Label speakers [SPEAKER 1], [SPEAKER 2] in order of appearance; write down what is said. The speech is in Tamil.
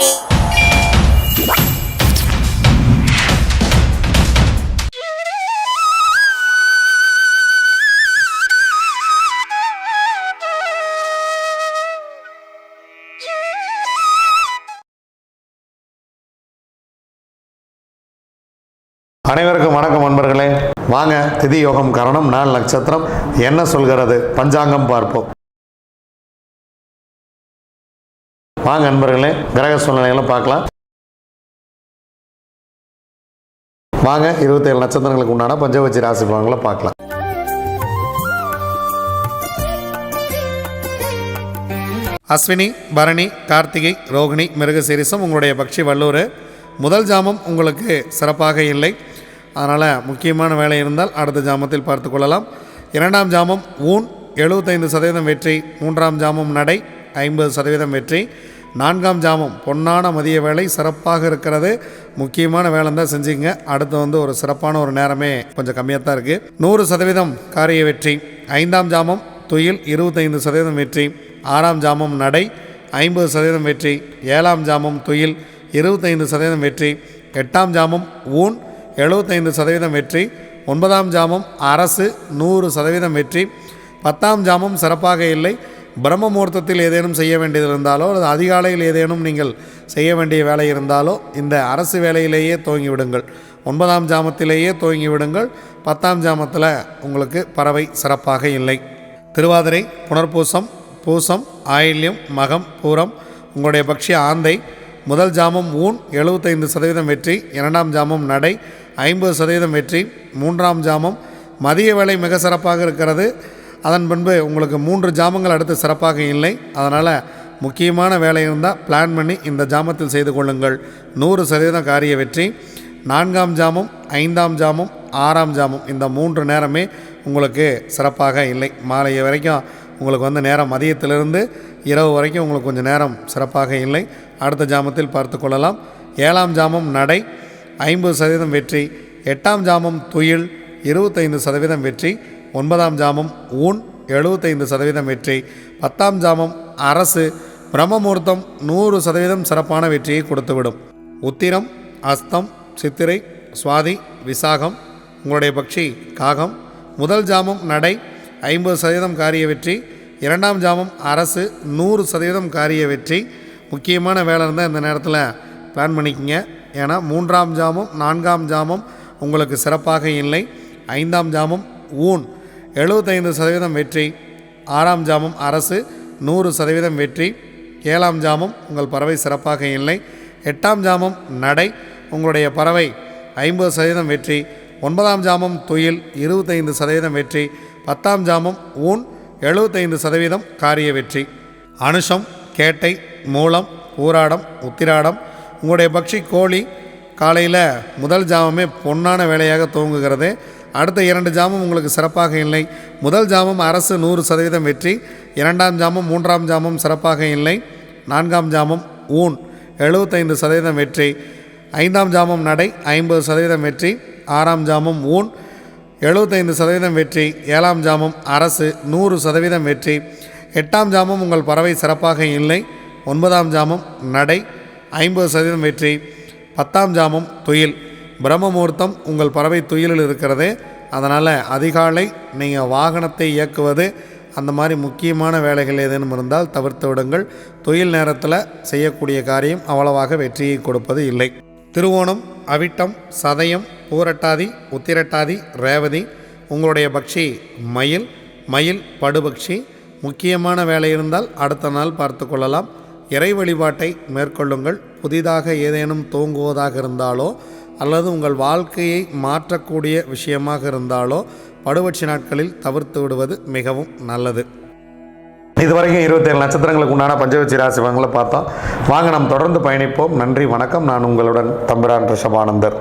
[SPEAKER 1] அனைவருக்கும் வணக்கம் நண்பர்களே. வாங்க திதி யோகம் கரணம் நாள் நட்சத்திரம் என்ன சொல்கிறது பஞ்சாங்கம் பார்ப்போம். வாங்க நண்பர்களே, கிரக சூழ்நிலைகளை பார்க்கலாம். வாங்க 27 நட்சத்திரங்களுக்கு உண்டான பஞ்சவச்சி ராசி பலன்களை பார்க்கலாம். அஸ்வினி, பரணி, கார்த்திகை, ரோகிணி, மிருகசீரிசம் உங்களுடைய பக்ஷி வல்லூர். முதல் ஜாமம் உங்களுக்கு சிறப்பாக இல்லை, அதனால் முக்கியமான வேலை இருந்தால் அடுத்த ஜாமத்தில் பார்த்து கொள்ளலாம். இரண்டாம் ஜாமம் ஊன் 75% வெற்றி. மூன்றாம் ஜாமம் நடை 50% வெற்றி. நான்காம் ஜாமம் பொன்னான மதிய வேலை சிறப்பாக இருக்கிறது. முக்கியமான வேலை தான் செஞ்சுங்க. அடுத்து ஒரு சிறப்பான ஒரு நேரமே கொஞ்சம் கம்மியாக தான் இருக்குது. 100% காரிய வெற்றி. ஐந்தாம் ஜாமம் துயில் 25% வெற்றி. ஆறாம் ஜாமம் நடை 50% வெற்றி. ஏழாம் ஜாமம் துயில் 25% வெற்றி. எட்டாம் ஜாமம் ஊன் 75% வெற்றி. ஒன்பதாம் ஜாமம் அரசு 100% வெற்றி. பத்தாம் ஜாமம் சிறப்பாக இல்லை. பிரம்ம முகூர்த்தத்தில் ஏதேனும் செய்ய வேண்டியது இருந்தாலோ அல்லது அதிகாலையில் ஏதேனும் நீங்கள் செய்ய வேண்டிய வேலை இருந்தாலோ இந்த அரசு வேலையிலேயே துவங்கி விடுங்கள். ஒன்பதாம் ஜாமத்திலேயே துவங்கி விடுங்கள். பத்தாம் ஜாமத்தில் உங்களுக்கு பறவை சிறப்பாக இல்லை. திருவாதிரை, புனர்பூசம், பூசம், ஆயில்யம், மகம், பூரம் உங்களுடைய பக்ஷி ஆந்தை. முதல் ஜாமம் ஊன் 75% வெற்றி. இரண்டாம் ஜாமம் நடை 50% வெற்றி. மூன்றாம் ஜாமம் மதிய வேலை மிக சிறப்பாக இருக்கிறது. அதன் பின்பு உங்களுக்கு 3 ஜாமங்கள் அடுத்து சிறப்பாக இல்லை. அதனால் முக்கியமான வேலை இருந்தால் பிளான் பண்ணி இந்த ஜாமத்தில் செய்து கொள்ளுங்கள். 100% காரிய வெற்றி. நான்காம் ஜாமம், ஐந்தாம் ஜாமம், ஆறாம் ஜாமம் இந்த 3 நேரமே உங்களுக்கு சிறப்பாக இல்லை. மாலை வரைக்கும் உங்களுக்கு நேரம் மதியத்திலிருந்து இரவு வரைக்கும் உங்களுக்கு கொஞ்சம் நேரம் சிறப்பாக இல்லை. அடுத்த ஜாமத்தில் பார்த்து கொள்ளலாம். ஏழாம் ஜாமம் நடை 50% வெற்றி. எட்டாம் ஜாமம் துயில் 25% வெற்றி. ஒன்பதாம் ஜாமம் ஊன் 75% வெற்றி. பத்தாம் ஜாமம் அரசு பிரம்ம முகூர்த்தம் 100% சிறப்பான வெற்றியை கொடுத்துவிடும். உத்திரம், அஸ்தம், சித்திரை, சுவாதி, விசாகம் உங்களுடைய பக்ஷி காகம். முதல் ஜாமம் நடை 50% காரிய வெற்றி. இரண்டாம் ஜாமம் அரசு 100% காரிய வெற்றி. முக்கியமான வேலை இருந்தால் இந்த நேரத்தில் பிளான் பண்ணிக்கங்க. ஏன்னா மூன்றாம் ஜாமம், நான்காம் ஜாமம் உங்களுக்கு சிறப்பாக இல்லை. ஐந்தாம் ஜாமம் ஊன் 75% வெற்றி. ஆறாம் ஜாமம் அரசு 100% வெற்றி. ஏழாம் ஜாமம் உங்கள் பறவை சிறப்பாக இல்லை. எட்டாம் ஜாமம் நடை உங்களுடைய பறவை 50% வெற்றி. ஒன்பதாம் ஜாமம் துயில் 25% வெற்றி. பத்தாம் ஜாமம் ஊன் 75% காரிய வெற்றி. அனுஷம், கேட்டை, மூலம், பூராடம், உத்திராடம் உங்களுடைய பக்ஷி கோழி. காலையில் முதல் ஜாமமே பொன்னான வேலையாக துவங்குகிறது. அடுத்த 2 ஜாமம் உங்களுக்கு சிறப்பாக இல்லை. முதல் ஜாமம் அரசு 100% வெற்றி. இரண்டாம் ஜாமம், மூன்றாம் ஜாமம் சிறப்பாக இல்லை. நான்காம் ஜாமம் ஊன் 75% வெற்றி. ஐந்தாம் ஜாமம் நடை 50% வெற்றி. ஆறாம் ஜாமம் ஊன் 75% வெற்றி. ஏழாம் ஜாமம் அரசு 100% வெற்றி. எட்டாம் ஜாமம் உங்கள் பறவை சிறப்பாக இல்லை. ஒன்பதாம் ஜாமம் நடை 50% வெற்றி. பத்தாம் ஜாமம் துயில் பிரம்ம முகூர்த்தம் உங்கள் பறவை துயிலில் இருக்கிறது. அதனால் அதிகாலை நீங்கள் வாகனத்தை இயக்குவது அந்த மாதிரி முக்கியமான வேலைகள் ஏதேனும் இருந்தால் தவிர்த்து விடுங்கள். துயில் நேரத்தில் செய்யக்கூடிய காரியம் அவ்வளவாக வெற்றியை கொடுப்பது இல்லை. திருவோணம், அவிட்டம், சதயம், பூரட்டாதி, உத்திரட்டாதி, ரேவதி உங்களுடைய பக்ஷி மயில். மயில் படுபக்ஷி. முக்கியமான வேலை இருந்தால் அடுத்த நாள் பார்த்து கொள்ளலாம். இறை வழிபாட்டை மேற்கொள்ளுங்கள். புதிதாக ஏதேனும் தூங்குவதாக இருந்தாலோ அல்லது உங்கள் வாழ்க்கையை மாற்றக்கூடிய விஷயமாக இருந்தாலோ படுபட்சி நாட்களில் தவிர்த்து விடுவது மிகவும் நல்லது. இதுவரைக்கும் 27 நட்சத்திரங்களுக்கு உண்டான பஞ்சவச்சி ராசி பலன்களை பார்த்தோம். வாங்க நாம் தொடர்ந்து பயணிப்போம். நன்றி, வணக்கம். நான் உங்களுடன் தம்பிரான் ரிஷபானந்தர்.